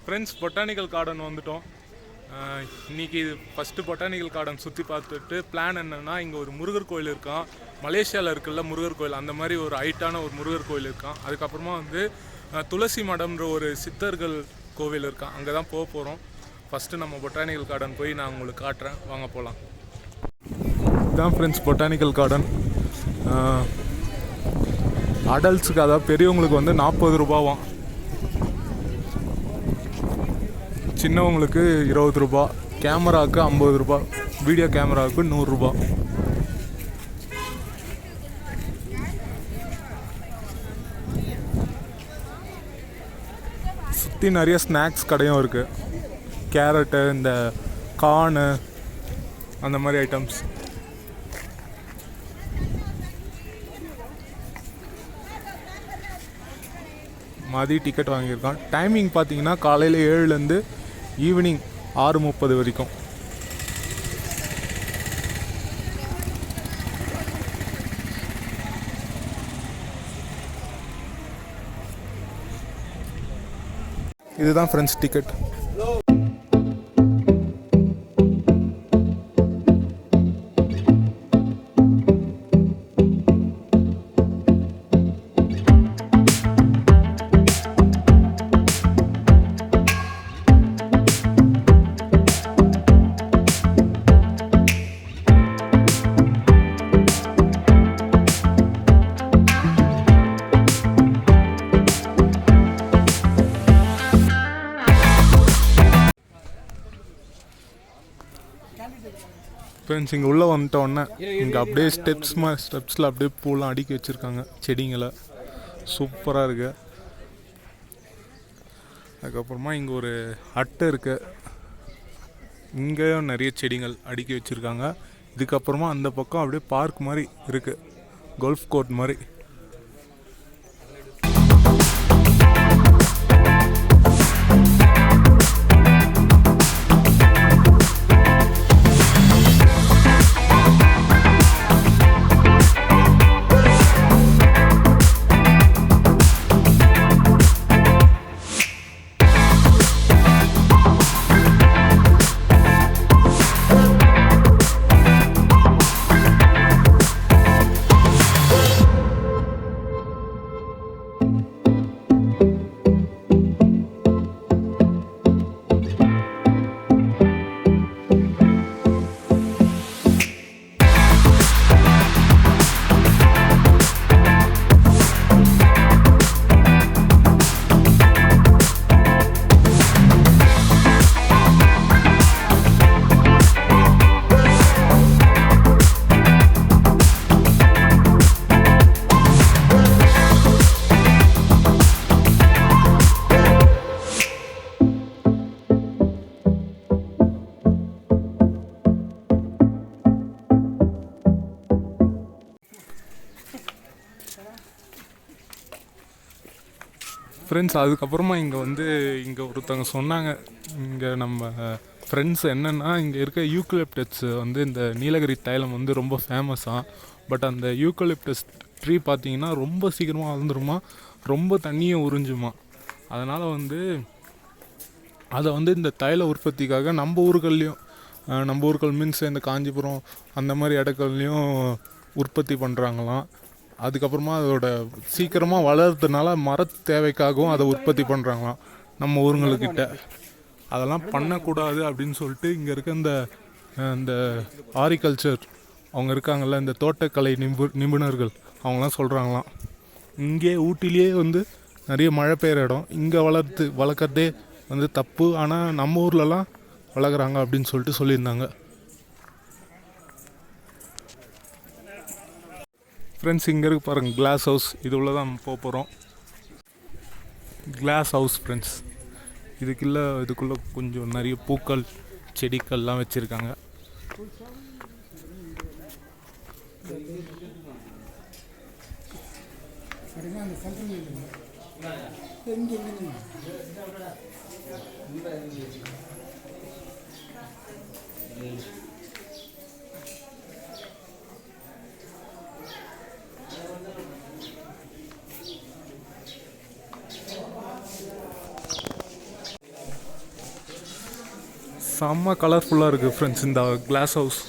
Friends botanical garden வந்துட்டோம். இன்றைக்கி first botanical garden சுற்றி பார்த்துட்டு பிளான் என்னென்னா, இங்கே ஒரு முருகர் கோயில் இருக்கான். மலேசியாவில் இருக்குல்ல முருகர் கோயில், அந்த மாதிரி ஒரு ஹைட்டான ஒரு முருகர் கோயில் இருக்கான். அதுக்கப்புறமா வந்து துளசி மடம்ன்ற ஒரு சித்தர்கள் கோவில் இருக்கான். அங்கே தான் போக போகிறோம். ஃபஸ்ட்டு நம்ம பொட்டானிக்கல் கார்டன் போய் நான் உங்களுக்கு காட்டுறேன், வாங்க போகலாம். இதுதான் ஃப்ரெண்ட்ஸ் பொட்டானிக்கல் கார்டன். அடல்ட்ஸுக்கு, அதாவது பெரியவங்களுக்கு வந்து 40 ரூபாவாம், சின்னவங்களுக்கு 20 ரூபா, கேமராவுக்கு 50 ரூபா, வீடியோ கேமராவுக்கு 100 ரூபா. சுற்றி நிறைய ஸ்நாக்ஸ் கடையும் இருக்குது. கேரட்டு, இந்த கார்னு, அந்த மாதிரி ஐட்டம்ஸ். மதிய டிக்கெட் வாங்கியிருக்கான். டைமிங் பார்த்தீங்கன்னா காலையில் 7லேருந்து ஈவினிங் 6:30 வரைக்கும். இதுதான் ஃப்ரெண்ட்ஸ் டிக்கெட். ஃப்ரெண்ட்ஸ் இங்கே உள்ளே வந்துட்டோன்னே இங்கே அப்படியே ஸ்டெப்ஸில் அப்படியே பூலாம் அடுக்கி வச்சுருக்காங்க, செடிங்களை. சூப்பராக இருக்குது. அதுக்கப்புறமா இங்கே ஒரு அட்டை இருக்குது. இங்கேயும் நிறைய செடிகள் அடுக்கி வச்சுருக்காங்க. இதுக்கப்புறமா அந்த பக்கம் அப்படியே பார்க் மாதிரி இருக்குது, கோல்ஃப் கோர்ட் மாதிரி. ஃப்ரெண்ட்ஸ் அதுக்கப்புறமா இங்கே ஒருத்தவங்க சொன்னாங்க, இங்கே நம்ம ஃப்ரெண்ட்ஸ் என்னென்னா, இங்கே இருக்க யூக்கலிப்டஸ் வந்து இந்த நீலகிரி தைலம் வந்து ரொம்ப ஃபேமஸாக. பட் அந்த யூக்கலிப்டஸ் ட்ரீ பார்த்திங்கன்னா ரொம்ப சீக்கிரமாக வளர்ந்துருமா, ரொம்ப தண்ணியை உறிஞ்சுமா. அதனால் அதை இந்த தைல உற்பத்திக்காக நம்ம ஊர்கள் மீன்ஸ் இந்த காஞ்சிபுரம் அந்த மாதிரி இடங்கள்லையும் உற்பத்தி பண்ணுறாங்களாம். அதுக்கப்புறமா அதோட சீக்கிரமாக வளர்றதுனால மர தேவைக்காகவும் அதை உற்பத்தி பண்ணுறாங்களாம் நம்ம ஊருங்கள்கிட்ட. அதெல்லாம் பண்ணக்கூடாது அப்படின்னு சொல்லிட்டு இங்கே இருக்க இந்த ஹாரிகல்ச்சர் அவங்க இருக்காங்கள்ல, இந்த தோட்டக்கலை நிபுணர்கள் அவங்களாம் சொல்கிறாங்களாம், இங்கே ஊட்டிலேயே நிறைய மழை பெய்கிற இடம், இங்கே வளர்க்குறதே தப்பு, ஆனால் நம்ம ஊர்லலாம் வளர்க்குறாங்க அப்படின்னு சொல்லிட்டு சொல்லியிருந்தாங்க. ஃப்ரெண்ட்ஸ் இங்கே இருக்கு பாருங்கள் கிளாஸ் ஹவுஸ். இது உள்ள தான் நம்ம போக போகிறோம். Glass house friends. இதுக்குள்ளே கொஞ்சம் நிறைய பூக்கள் செடிகள்லாம் வச்சுருக்காங்க. செம்ம கலர்ஃபுல்லாக இருக்குது ஃப்ரெண்ட்ஸ் இந்த கிளாஸ் ஹவுஸ்.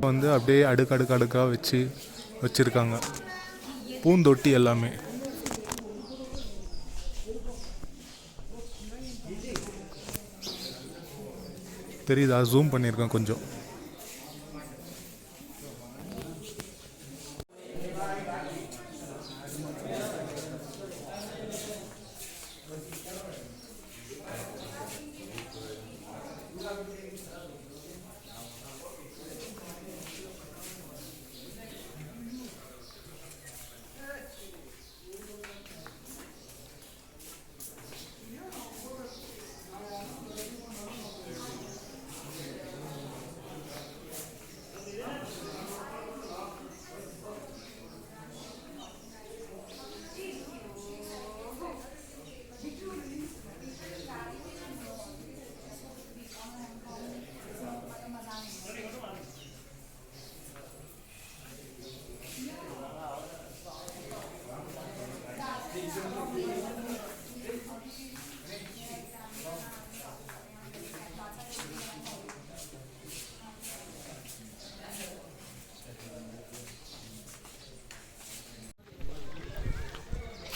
வந்து அப்படியே அடுக்கடுக்காக வச்சுருக்காங்க பூந்தொட்டி எல்லாமே. தெரியுதா? ஜூம் பண்ணியிருக்கேன் கொஞ்சம்.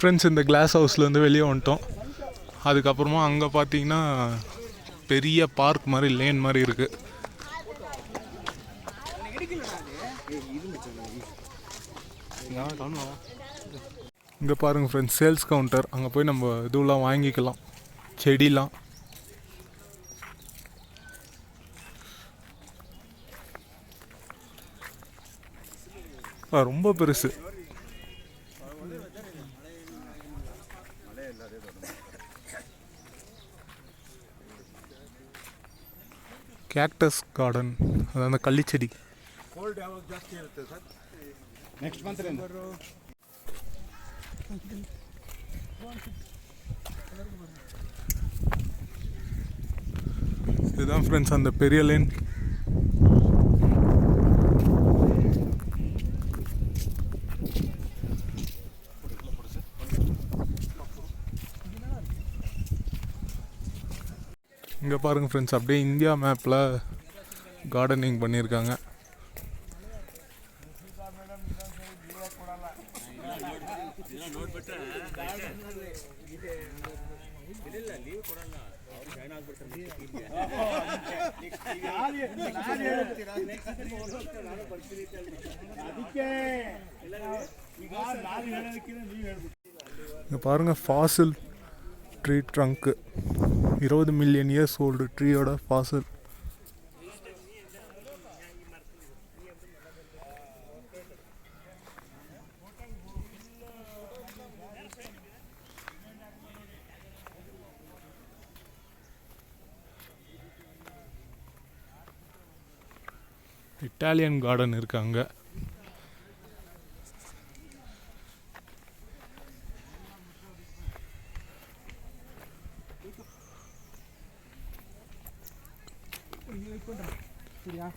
ஃப்ரெண்ட்ஸ் இந்த கிளாஸ் ஹவுஸ்லேருந்து வெளியே வந்துட்டோம். அதுக்கப்புறமா அங்கே பார்த்தீங்கன்னா பெரிய பார்க் மாதிரி லேன் மாதிரி இருக்குது. இங்கே பாருங்கள் ஃப்ரெண்ட்ஸ், சேல்ஸ் கவுண்டர். அங்கே போய் நம்ம இதுவெலாம் வாங்கிக்கலாம், செடிலாம். ரொம்ப பெருசு. கேக்டஸ் கார்டன், அது அந்த கள்ளிச்செடி. இதுதான் ஃப்ரெண்ட்ஸ் அந்த பெரிய லேன். இங்கே பாருங்கள் ஃப்ரெண்ட்ஸ், அப்படியே இந்தியா மேப்பில் கார்டனிங் பண்ணியிருக்காங்க. இங்கே பாருங்கள், fossil tree trunk, 20 million years old ட்ரீயோட ஃபாசில். இட்டாலியன் கார்டன் இருக்காங்க. சரியா?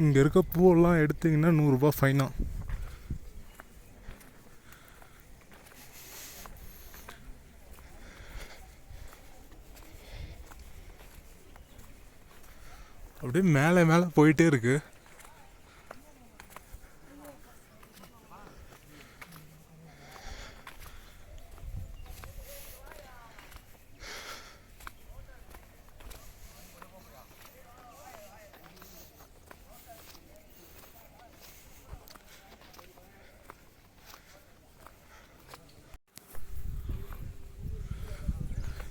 இங்கே இருக்க பூவெல்லாம் எடுத்திங்கன்னா 100 ரூபாய் ஃபைனா. அப்படியே மேலே மேலே போயிட்டே இருக்கு.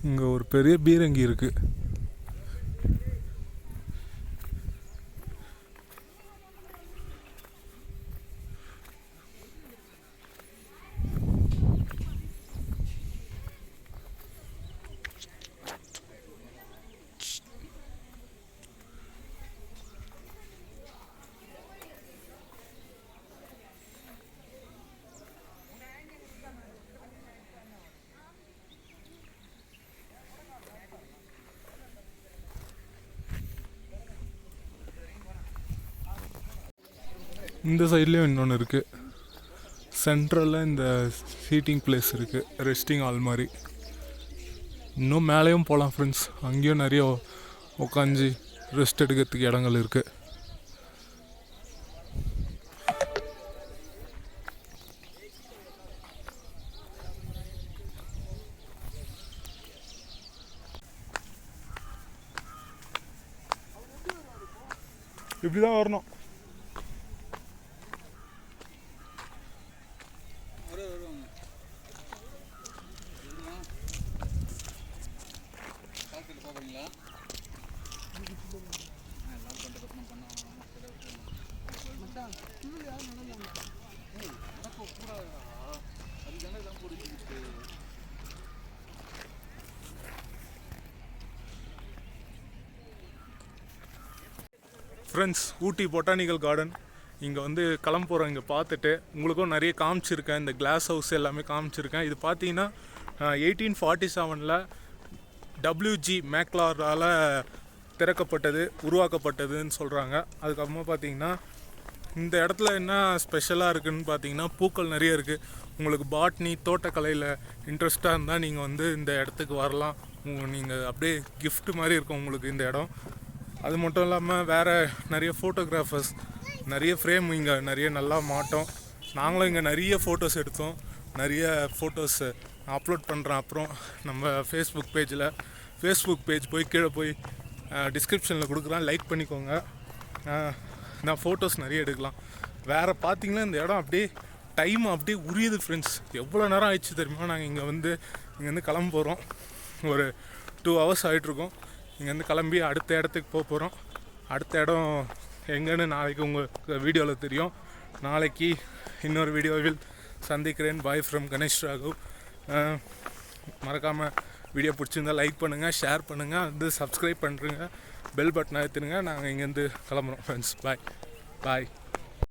இங்கே ஒரு பெரிய பீரங்கி இருக்குது. இந்த சைட்லேயும் இன்னொன்று இருக்குது. சென்ட்ரலில் இந்த சீட்டிங் பிளேஸ் இருக்குது, ரெஸ்டிங் ஹால் மாதிரி. இன்னும் மேலேயும் போகலாம் ஃப்ரெண்ட்ஸ். அங்கேயும் நிறைய உட்காந்து ரெஸ்ட் எடுக்கிறதுக்கு இடங்கள் இருக்குது. இப்படி தான் வரணும். ஃப்ரெண்ட்ஸ், ஊட்டி பொட்டானிக்கல் கார்டன் இங்கே வந்து கிளம்புறோம். இங்கே பார்த்துட்டு உங்களுக்கும் நிறைய காமிச்சிருக்கேன். இந்த கிளாஸ் ஹவுஸ் எல்லாமே காமிச்சிருக்கேன். இது பார்த்தீங்கன்னா 1847 WG மேக்லாரால் திறக்கப்பட்டது, உருவாக்கப்பட்டதுன்னு சொல்கிறாங்க. அதுக்கப்புறமா பார்த்தீங்கன்னா இந்த இடத்துல என்ன ஸ்பெஷலாக இருக்குதுன்னு பார்த்தீங்கன்னா பூக்கள் நிறைய இருக்குது. உங்களுக்கு பாட்னி தோட்டக்கலையில் இன்ட்ரெஸ்ட்டாக இருந்தால் நீங்கள் வந்து இந்த இடத்துக்கு வரலாம். நீங்கள் அப்படியே கிஃப்ட் மாதிரி இருக்கும் உங்களுக்கு இந்த இடம். அது மட்டும் இல்லாமல் வேறு நிறைய ஃபோட்டோகிராஃபர்ஸ், நிறைய ஃப்ரேம் இங்கே நிறைய நல்லா மாட்டோம். நாங்களும் இங்கே நிறைய ஃபோட்டோஸ் எடுத்தோம். நிறைய ஃபோட்டோஸ் அப்லோட் பண்ணுறேன். அப்புறம் நம்ம ஃபேஸ்புக் பேஜ் போய் கீழே போய் டிஸ்கிரிப்ஷனில் கொடுக்குறேன், லைக் பண்ணிக்கோங்க. நான் ஃபோட்டோஸ் நிறைய எடுக்கலாம். வேறு பார்த்திங்கன்னா இந்த இடம் அப்படியே டைம் அப்படியே உரியுது ஃப்ரெண்ட்ஸ். எவ்வளோ நேரம் ஆயிடுச்சு தெரியுமா? நாங்கள் இங்கேருந்து கிளம்ப போகிறோம். ஒரு 2 hours ஆகிட்ருக்கோம். இங்கேருந்து கிளம்பி அடுத்த இடத்துக்கு போக போகிறோம். அடுத்த இடம் எங்கன்னு நாளைக்கு உங்களுக்கு வீடியோவில் தெரியும். நாளைக்கு இன்னொரு வீடியோவில் சந்திக்கிறேன். Bye from Ganesh Raghav. மறக்காமல் வீடியோ பிடிச்சிருந்தால் லைக் பண்ணுங்கள், ஷேர் பண்ணுங்கள், வந்து சப்ஸ்கிரைப் பண்ணுறங்க, பெல் பட்டன் அழுத்துருங்க. நாங்கள் இங்கேருந்து கிளம்புறோம் ஃப்ரெண்ட்ஸ். பாய்.